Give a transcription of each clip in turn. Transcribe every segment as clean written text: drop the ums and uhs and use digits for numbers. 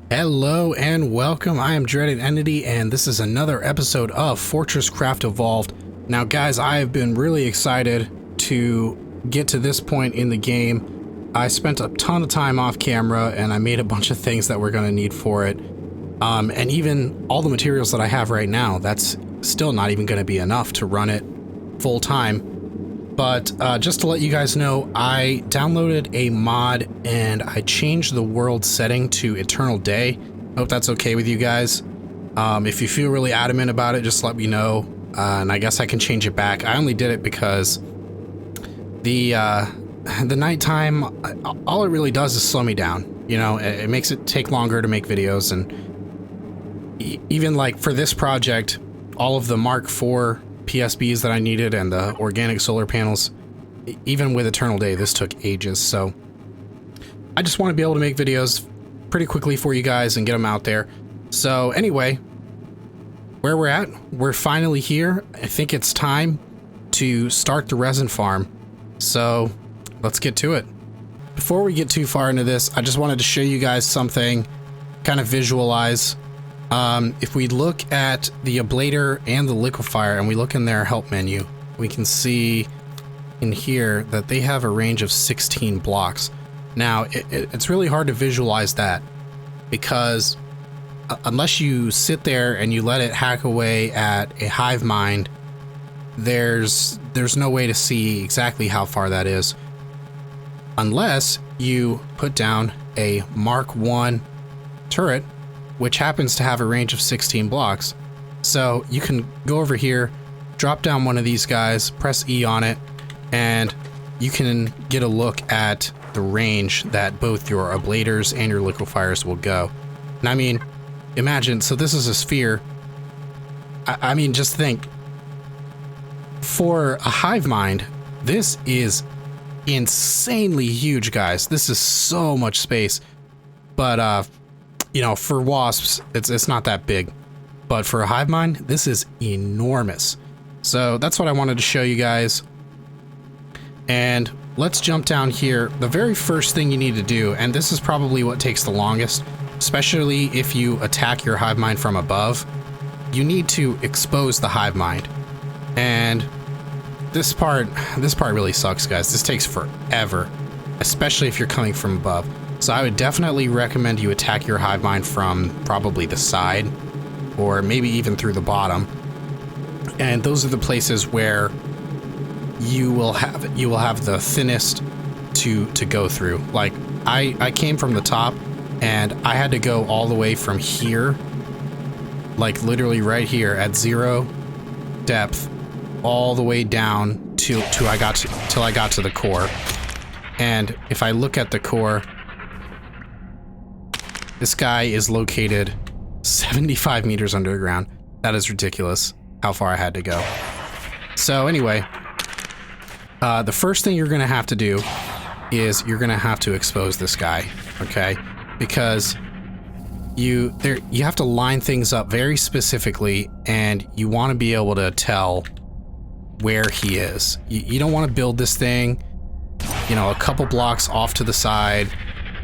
Hello and welcome. I am DreadedEntity and this is another episode of FortressCraft Evolved. Now guys, I have been really excited to get to this point in the game. I spent a ton of time off camera and I made a bunch of things that we're going to need for it. And even all the materials that I have right now, that's still not even going to be enough to run it full time. But just to let you guys know, I downloaded a mod and I changed the world setting to Eternal Day. Hope that's okay with you guys. If you feel really adamant about it, just let me know. And I guess I can change it back. I only did it because the nighttime, all it really does is slow me down. You know, it makes it take longer to make videos. And even like for this project, all of the Mark IV PSBs that I needed and the organic solar panels, even with Eternal Day, this took ages. So I just want to be able to make videos pretty quickly for you guys and get them out there. So anyway, where we're at, we're finally here. I think it's time to start the resin farm. So let's get to it. Before we get too far into this, I just wanted to show you guys something, kind of visualize. If we look at the ablator and the liquefier and we look in their help menu, we can see in here that they have a range of 16 blocks. Now, it's really hard to visualize that because unless you sit there and you let it hack away at a hive mind, there's no way to see exactly how far that is. Unless you put down a Mark I turret, which happens to have a range of 16 blocks. So you can go over here, drop down one of these guys, press E on it, and you can get a look at the range that both your ablators and your liquefiers will go. And I mean, imagine, so this is a sphere. I mean, just think, for a hive mind, this is insanely huge, guys. This is so much space. But, you know, for wasps, it's not that big, but for a hive mind, this is enormous. So that's what I wanted to show you guys. And let's jump down here. The very first thing you need to do, and this is probably what takes the longest, especially if you attack your hive mind from above, you need to expose the hive mind. And this part really sucks, guys. This takes forever, especially if you're coming from above. So I would definitely recommend you attack your hive mind from probably the side or maybe even through the bottom. And those are the places where you will have the thinnest to go through. Like I came from the top and I had to go all the way from here, like literally right here at 0 depth, all the way down till I got to the core. And if I look at the core, this guy is located 75 meters underground. That is ridiculous how far I had to go. So anyway, the first thing you're going to have to do is you're going to have to expose this guy, okay? Because you have to line things up very specifically and you want to be able to tell where he is. You don't want to build this thing, you know, a couple blocks off to the side,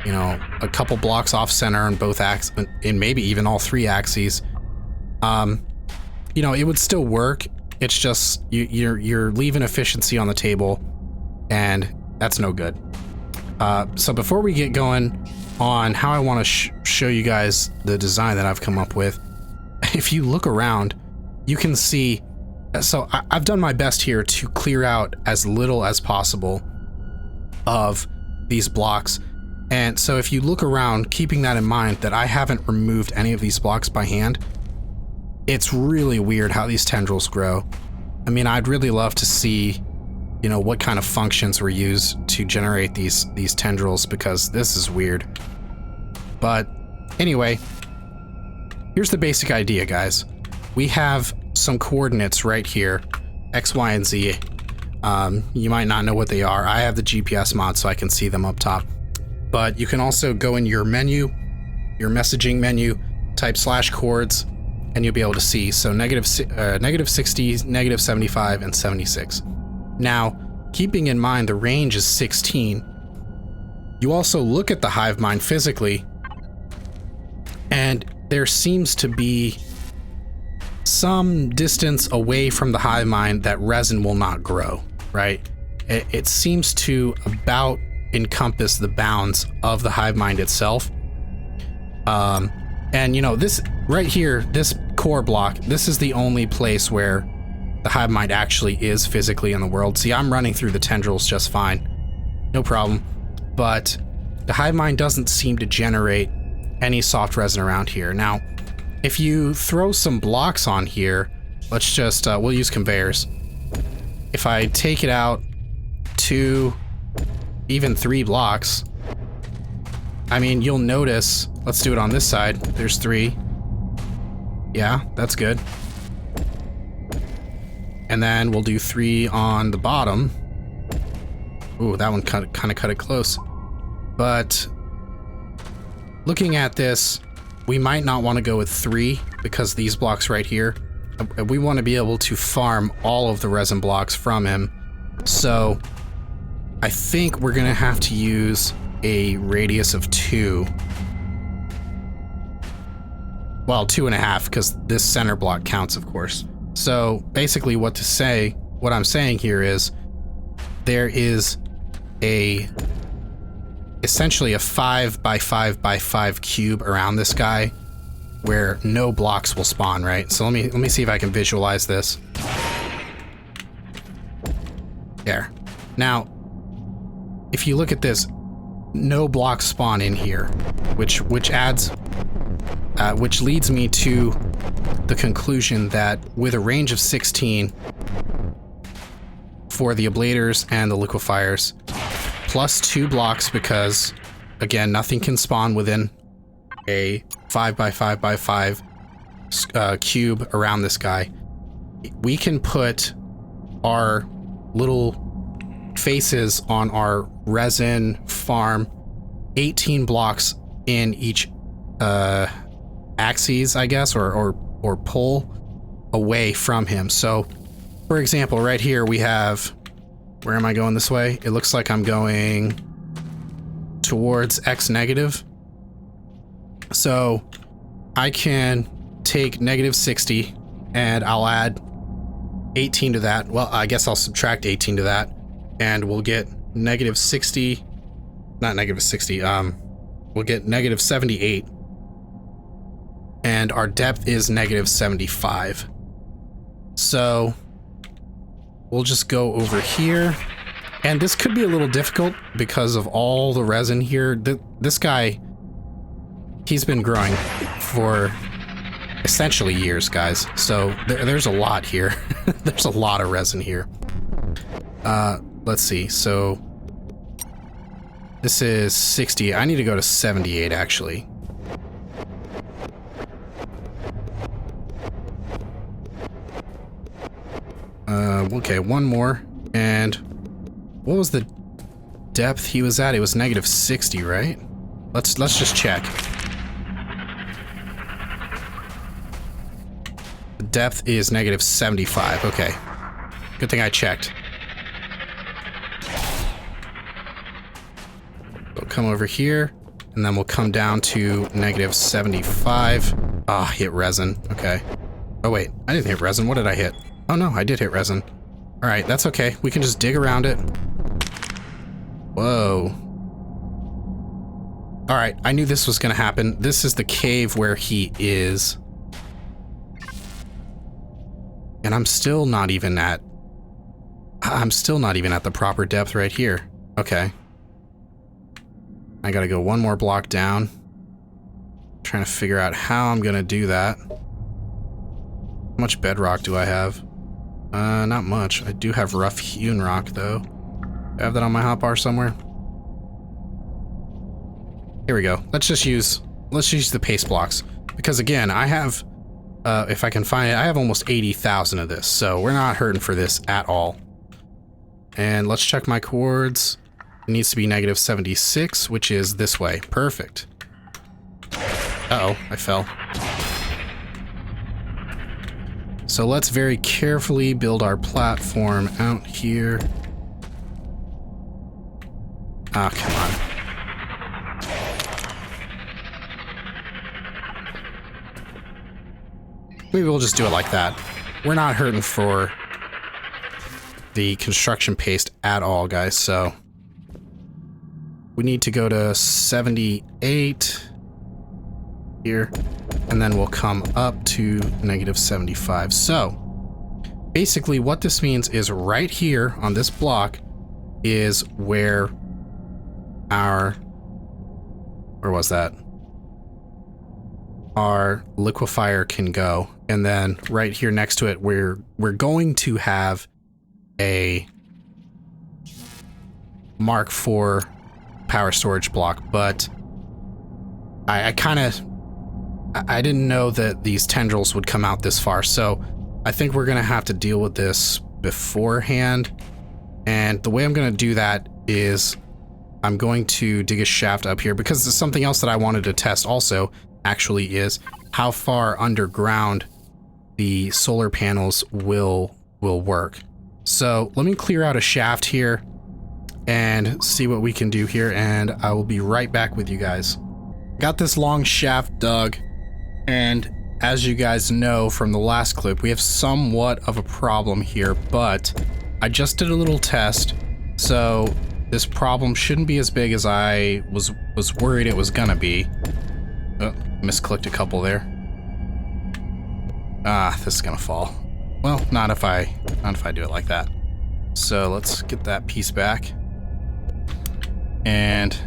you know, a couple blocks off center on both axes, and maybe even all 3 axes. You know, it would still work. It's just you're leaving efficiency on the table, and that's no good. So before we get going on how I want to show you guys the design that I've come up with, if you look around, you can see. So I've done my best here to clear out as little as possible of these blocks. And so if you look around, keeping that in mind that I haven't removed any of these blocks by hand, it's really weird how these tendrils grow. I mean, I'd really love to see, you know, what kind of functions were used to generate these tendrils, because this is weird. But anyway, here's the basic idea, guys. We have some coordinates right here, X, Y, and Z. You might not know what they are. I have the GPS mod so I can see them up top. But you can also go in your menu, your messaging menu, type /chords, and you'll be able to see. So negative 60, negative 75, and 76. Now, keeping in mind the range is 16, you also look at the hive mind physically, and there seems to be some distance away from the hive mind that resin will not grow, right? It seems to about encompass the bounds of the hive mind itself. And you know, this right here, this core block, this is the only place where the hive mind actually is physically in the world. See, I'm running through the tendrils just fine. No problem. But the hive mind doesn't seem to generate any soft resin around here. Now, if you throw some blocks on here, let's just, we'll use conveyors. If I take it out 2, even 3 blocks, I mean, you'll notice, let's do it on this side. There's 3. Yeah, that's good. And then we'll do 3 on the bottom. Ooh, that one kind of cut it close. But looking at this, we might not want to go with 3 because these blocks right here, we want to be able to farm all of the resin blocks from him. So I think we're going to have to use a radius of 2. Well, 2.5, because this center block counts, of course. So basically what I'm saying here is there is essentially a 5 by 5 by 5 cube around this guy where no blocks will spawn, right? So let me see if I can visualize this. There. Now, if you look at this, no blocks spawn in here, which leads me to the conclusion that with a range of 16 for the ablators and the liquefiers, plus 2 blocks because, again, nothing can spawn within a 5 by 5 by 5 cube around this guy, we can put our little faces on our resin farm 18 blocks in each axes, I guess, or pull away from him. So for example, right here we have, where am I going this way? It looks like I'm going towards X negative. So I can take -60 and I'll add 18 to that. Well, I guess I'll subtract 18 to that and we'll get -60, not -60, we'll get -78. And our depth is -75. So we'll just go over here. And this could be a little difficult because of all the resin here. This guy, he's been growing for essentially years, guys. So there's a lot here. There's a lot of resin here. Let's see. So this is 60. I need to go to 78, actually. Okay, one more. And what was the depth he was at? It was -60, right? Let's just check. The depth is -75. Okay. Good thing I checked. We'll come over here, and then we'll come down to -75. Ah, hit resin. Okay. Oh wait, I didn't hit resin. What did I hit? Oh no, I did hit resin. All right, that's okay. We can just dig around it. Whoa. All right, I knew this was gonna happen. This is the cave where he is. And I'm still not even at the proper depth right here. Okay. I gotta go one more block down. Trying to figure out how I'm gonna do that. How much bedrock do I have? Not much. I do have rough hewn rock though. Do I have that on my hotbar somewhere? Here we go. Let's use the paste blocks. Because again, I have, if I can find it, I have almost 80,000 of this, so we're not hurting for this at all. And let's check my coords. It needs to be -76, which is this way. Perfect. Uh-oh, I fell. So let's very carefully build our platform out here. Ah, come on. maybe we'll just do it like that. We're not hurting for the construction paste at all, guys, so we need to go to 78 here, and then we'll come up to -75. So basically what this means is right here on this block is where was that? Our liquefier can go. And then right here next to it, we're going to have a Mark IV power storage block, but I didn't know that these tendrils would come out this far, so I think we're gonna have to deal with this beforehand. And the way I'm gonna do that is I'm going to dig a shaft up here, because there's something else that I wanted to test also, actually, is how far underground the solar panels will work. So let me clear out a shaft here and see what we can do here, and I will be right back with you guys. Got this long shaft dug, and as you guys know from the last clip, we have somewhat of a problem here, but I just did a little test, so this problem shouldn't be as big as I was worried it was gonna be. Oh, misclicked a couple there. Ah, this is gonna fall. Well, not if I do it like that. So let's get that piece back. And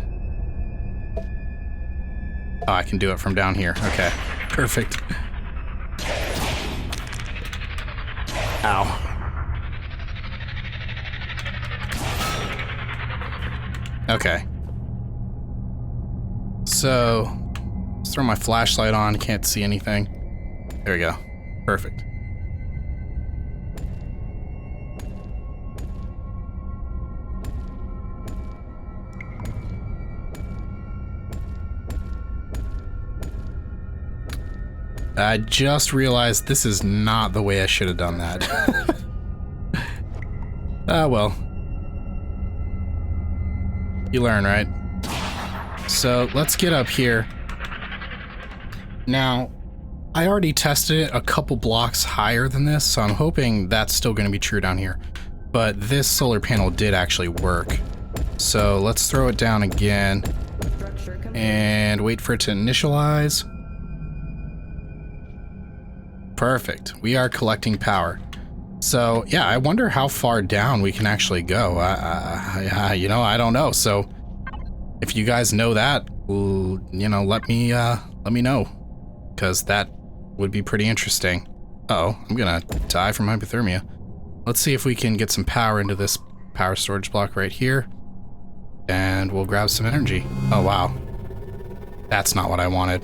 oh, I can do it from down here. Okay, perfect. Ow. Okay. So let's throw my flashlight on. Can't see anything. There we go. Perfect. I just realized this is not the way I should have done that. Ah, well. You learn, right? So let's get up here. Now, I already tested it a couple blocks higher than this, so I'm hoping that's still going to be true down here. But this solar panel did actually work. So let's throw it down again and wait for it to initialize. Perfect. We are collecting power. So yeah, I wonder how far down we can actually go. You know, I don't know. So if you guys know that, you know, let me know, because that would be pretty interesting. Uh-oh, I'm gonna die from hypothermia. Let's see if we can get some power into this power storage block right here, and we'll grab some energy. Oh wow, that's not what I wanted.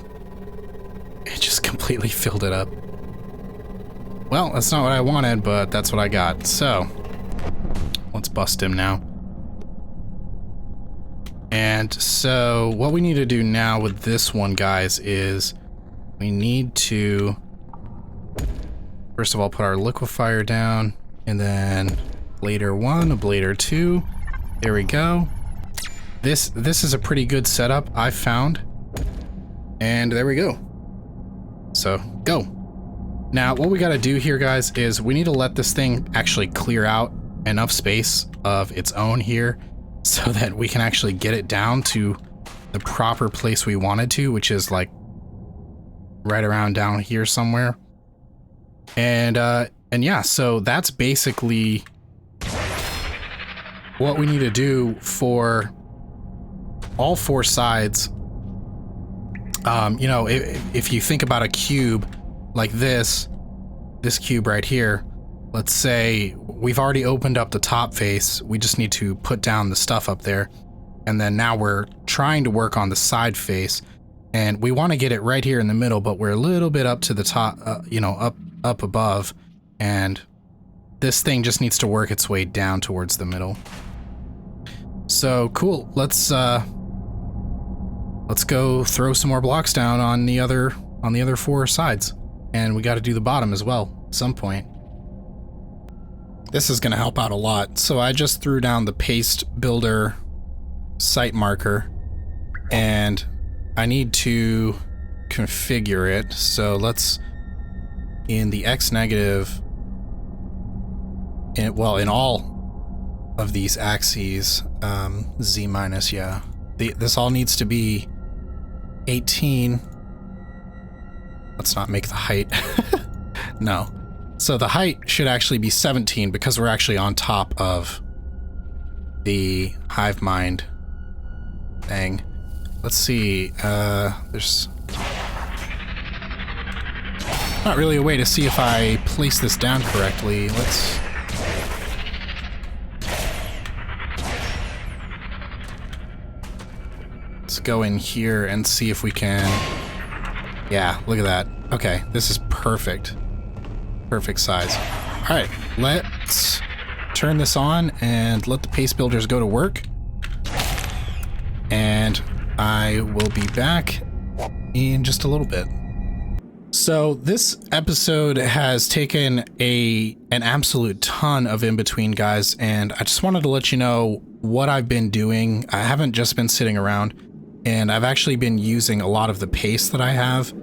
It just completely filled it up. Well, that's not what I wanted, but that's what I got. So let's bust him now. And so what we need to do now with this one, guys, is we need to first of all put our liquefier down, and then blader 1, a blader 2. There we go. This is a pretty good setup, I found. And there we go. So go. Now, what we got to do here, guys, is we need to let this thing actually clear out enough space of its own here so that we can actually get it down to the proper place we wanted to, which is like right around down here somewhere. And yeah, so that's basically what we need to do for all four sides. You know, if you think about a cube like this cube right here, let's say we've already opened up the top face, we just need to put down the stuff up there, and then now we're trying to work on the side face, and we want to get it right here in the middle, but we're a little bit up to the top, you know, up above, and this thing just needs to work its way down towards the middle. So cool, let's go throw some more blocks down on the other four sides. And we got to do the bottom as well at some point. This is going to help out a lot. So I just threw down the paste builder site marker, and I need to configure it. So let's in the X negative, in all of these axes, Z minus, yeah. This all needs to be 18. Let's not make the height. No. So the height should actually be 17 because we're actually on top of the hive mind thing. Let's see. There's not really a way to see if I place this down correctly. Let's go in here and see if we can. Yeah, look at that. Okay, this is perfect. Perfect size. All right, let's turn this on and let the paste builders go to work. And I will be back in just a little bit. So this episode has taken an absolute ton of in-between, guys, and I just wanted to let you know what I've been doing. I haven't just been sitting around, and I've actually been using a lot of the paste that I have.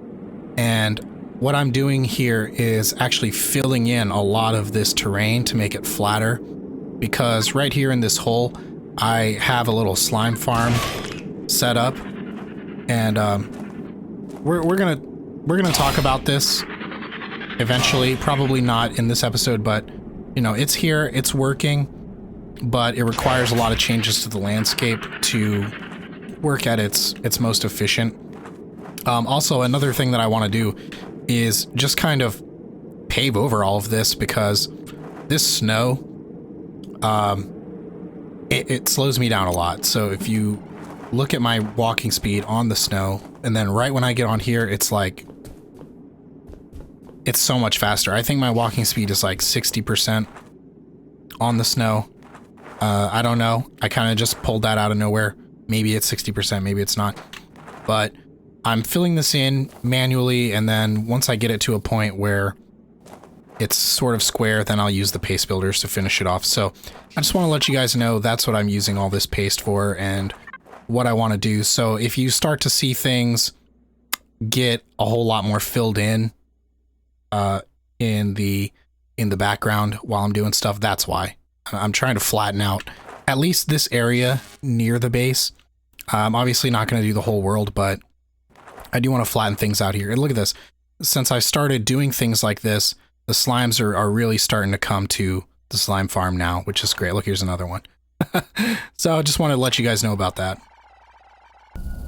And what I'm doing here is actually filling in a lot of this terrain to make it flatter, because right here in this hole, I have a little slime farm set up, and we're gonna talk about this eventually. Probably not in this episode, but you know, it's here, it's working, but it requires a lot of changes to the landscape to work at its most efficient. Also, another thing that I want to do is just kind of pave over all of this, because this snow, it slows me down a lot. So if you look at my walking speed on the snow, and then right when I get on here, it's like, it's so much faster. I think my walking speed is like 60% on the snow. I don't know. I kind of just pulled that out of nowhere. Maybe it's 60%, maybe it's not. But I'm filling this in manually, and then once I get it to a point where it's sort of square, then I'll use the paste builders to finish it off. So I just want to let you guys know that's what I'm using all this paste for and what I want to do. So if you start to see things get a whole lot more filled in the background while I'm doing stuff, that's why. I'm trying to flatten out at least this area near the base. I'm obviously not going to do the whole world, but I do want to flatten things out here. And look at this. Since I started doing things like this, the slimes are really starting to come to the slime farm now, which is great. Look, here's another one. So I just wanted to let you guys know about that.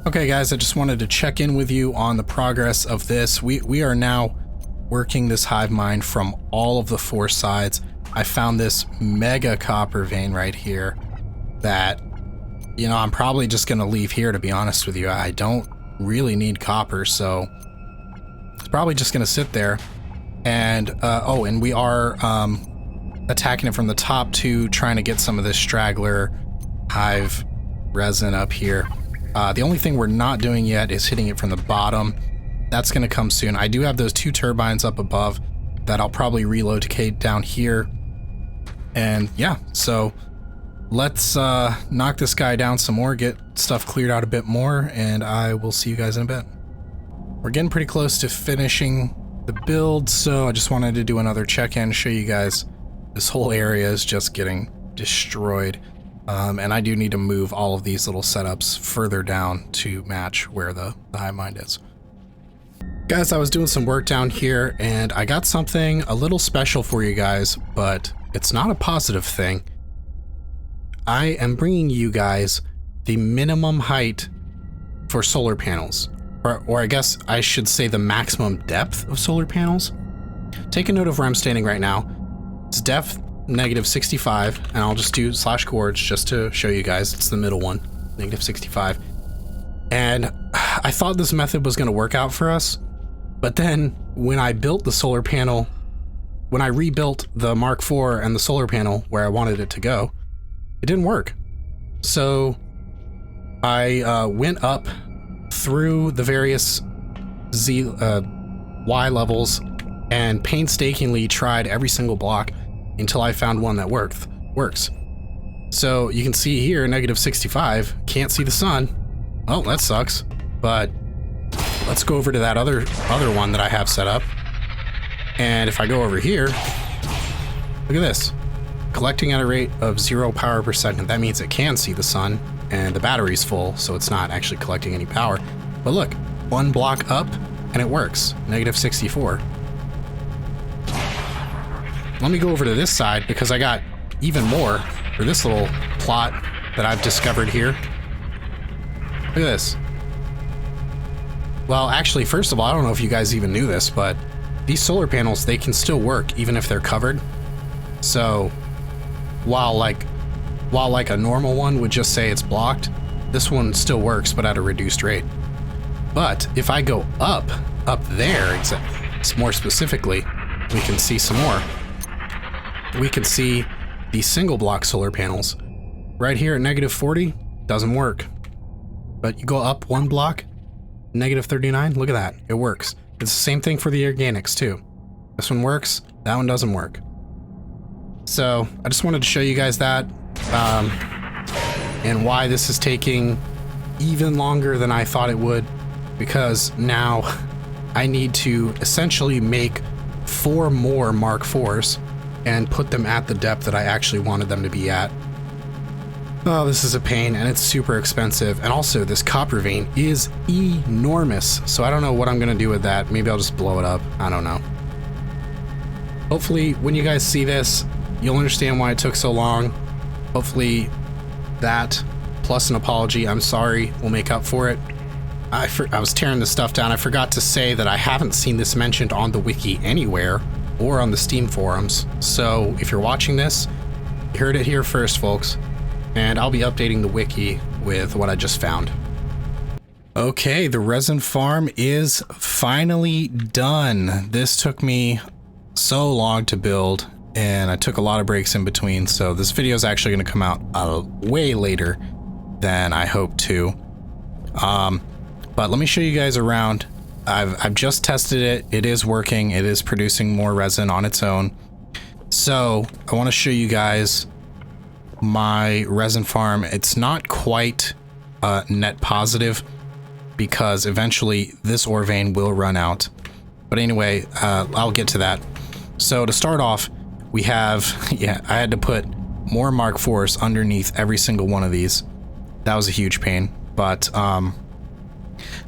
Okay, guys, I just wanted to check in with you on the progress of this. We are now working this hive mind from all of the 4 sides. I found this mega copper vein right here that, you know, I'm probably just going to leave here, to be honest with you. I don't really need copper, so it's probably just going to sit there. And oh, and we are attacking it from the top too, trying to get some of this straggler hive resin up here. The only thing we're not doing yet is hitting it from the bottom. That's going to come soon. I do have those 2 turbines up above that I'll probably relocate down here. And yeah, so let's knock this guy down some more, get stuff cleared out a bit more, and I will see you guys in a bit. We're getting pretty close to finishing the build, so I just wanted to do another check-in, show you guys this whole area is just getting destroyed. And I do need to move all of these little setups further down to match where the hive mind is. Guys, I was doing some work down here, and I got something a little special for you guys, but it's not a positive thing. I am bringing you guys the minimum height for solar panels, or I guess I should say the maximum depth of solar panels. Take a note of where I'm standing right now. It's depth -65, and I'll just do /chords just to show you guys. It's the middle one, -65. And I thought this method was going to work out for us, but then when I built the solar panel, when I rebuilt the Mark IV and the solar panel where I wanted it to go, it didn't work. So I went up through the various Y levels and painstakingly tried every single block until I found one that works. So you can see here, -65, can't see the sun. Oh, that sucks. But let's go over to that other one that I have set up. And if I go over here, look at this. Collecting at a rate of 0 power per second. That means it can see the sun and the battery's full, so it's not actually collecting any power. But look, 1 block up and it works. Negative 64. Let me go over to this side because I got even more for this little plot that I've discovered here. Look at this. Well, actually, first of all, I don't know if you guys even knew this, but these solar panels, they can still work even if they're covered. So while like a normal one would just say it's blocked, this one still works, but at a reduced rate. But if I go up there, it's more specifically, we can see some more. We can see these single block solar panels. Right here at negative 40, doesn't work. But you go up 1 block, negative 39, look at that, it works. It's the same thing for the organics too. This one works, that one doesn't work. So I just wanted to show you guys that, and why this is taking even longer than I thought it would, because now I need to essentially make 4 more Mark IVs and put them at the depth that I actually wanted them to be at. Oh, this is a pain, and it's super expensive. And also, this copper vein is enormous, so I don't know what I'm gonna do with that. Maybe I'll just blow it up. I don't know. Hopefully, when you guys see this, you'll understand why it took so long. Hopefully, that plus an apology, I'm sorry, will make up for it. I was tearing this stuff down. I forgot to say that I haven't seen this mentioned on the wiki anywhere or on the Steam forums. So if you're watching this, you heard it here first, folks. And I'll be updating the wiki with what I just found. Okay, the resin farm is finally done. This took me so long to build, and I took a lot of breaks in between, so this video is actually going to come out way later than I hoped to. But let me show you guys around. I've just tested it. It is working. It is producing more resin on its own. So I want to show you guys my resin farm. It's not quite net positive because eventually this ore vein will run out. But anyway, I'll get to that. So to start off, we have, yeah, I had to put more Mark IVs underneath every single one of these. That was a huge pain, but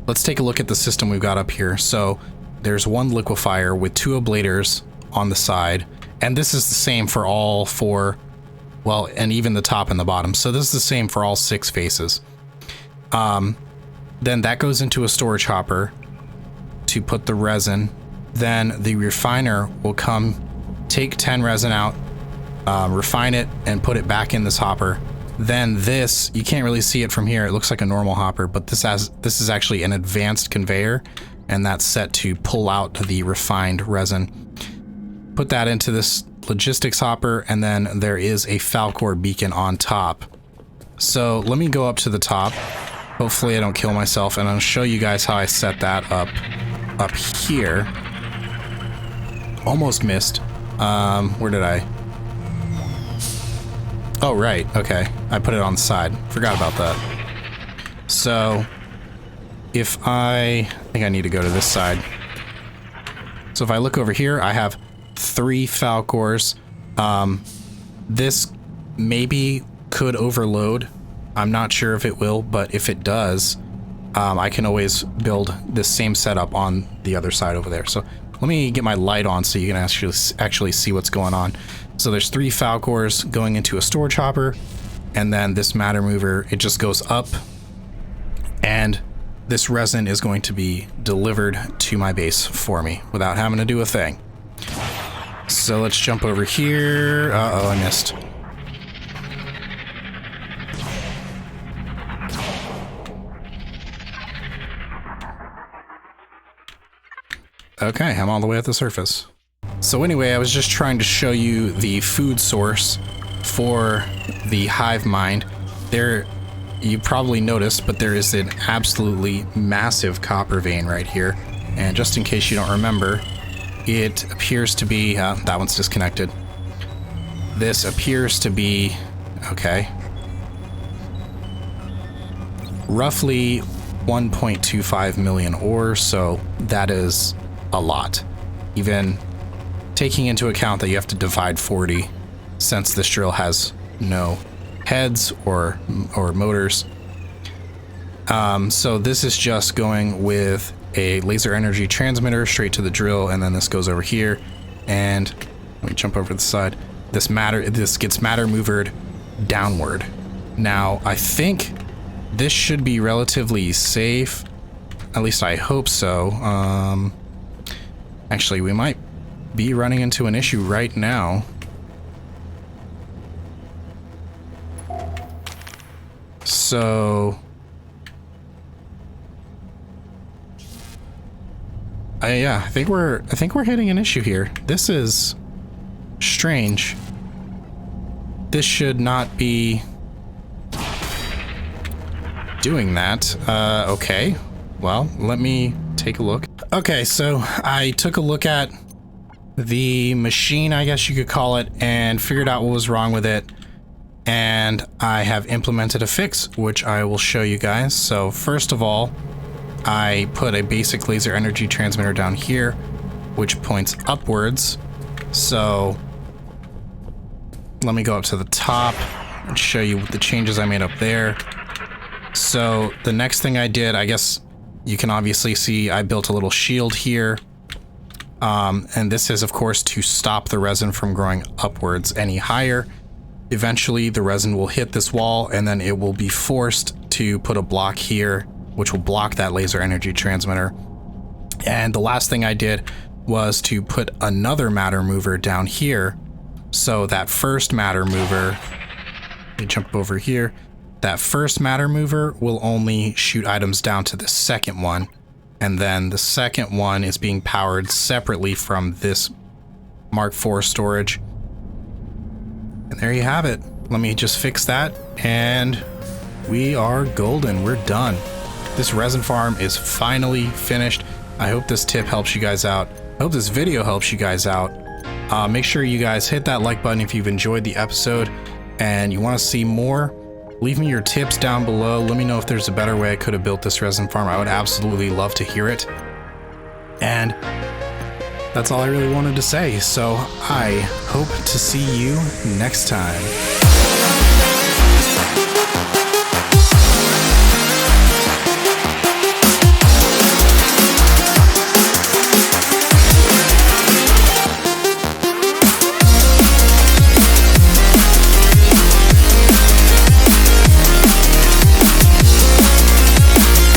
let's take a look at the system we've got up here. So there's 1 liquefier with 2 ablators on the side, and this is the same for all 4, well, and even the top and the bottom. So this is the same for all 6 faces. Then that goes into a storage hopper to put the resin. Then the refiner will come, take 10 resin out, refine it, and put it back in this hopper. Then this, you can't really see it from here. It looks like a normal hopper, but this is actually an advanced conveyor, and that's set to pull out the refined resin. Put that into this logistics hopper, and then there is a Falcor beacon on top. So let me go up to the top. Hopefully I don't kill myself, and I'll show you guys how I set that up here. Almost missed. Where did I? Oh, right. Okay. I put it on the side. Forgot about that. So if I think I need to go to this side. So if I look over here, I have 3 Falcors. This maybe could overload. I'm not sure if it will, but if it does, I can always build this same setup on the other side over there. So let me get my light on so you can actually see what's going on. So there's 3 Falcors going into a storage hopper, and then this matter mover, it just goes up, and this resin is going to be delivered to my base for me without having to do a thing. So let's jump over here. Uh-oh, I missed. Okay, I'm all the way at the surface. So anyway, I was just trying to show you the food source for the hive mind. There, you probably noticed, but there is an absolutely massive copper vein right here. And just in case you don't remember, it appears to be, that one's disconnected. This appears to be, okay, roughly 1.25 million ores, so that is a lot. Even taking into account that you have to divide 40 since this drill has no heads or motors. So this is just going with a laser energy transmitter straight to the drill, and then this goes over here, and let me jump over to the side. This gets matter movered downward. Now I think this should be relatively safe, at least I hope so. Actually, we might be running into an issue right now. So yeah, I think we're hitting an issue here. This is strange. This should not be doing that. Okay. Well, let me take a look. Okay, so I took a look at the machine, I guess you could call it, and figured out what was wrong with it. And I have implemented a fix, which I will show you guys. So first of all, I put a basic laser energy transmitter down here, which points upwards. So let me go up to the top and show you the changes I made up there. So the next thing I did, I guess you can obviously see I built a little shield here. And this is, of course, to stop the resin from growing upwards any higher. Eventually, the resin will hit this wall, and then it will be forced to put a block here, which will block that laser energy transmitter. And the last thing I did was to put another matter mover down here. So that first matter mover, let me jump over here. That first matter mover will only shoot items down to the second one. And then the second one is being powered separately from this Mark IV storage. And there you have it. Let me just fix that, and we are golden. We're done. This resin farm is finally finished. I hope this tip helps you guys out. I hope this video helps you guys out. Make sure you guys hit that like button if you've enjoyed the episode and you want to see more. Leave me your tips down below. Let me know if there's a better way I could have built this resin farm. I would absolutely love to hear it. And that's all I really wanted to say. So I hope to see you next time.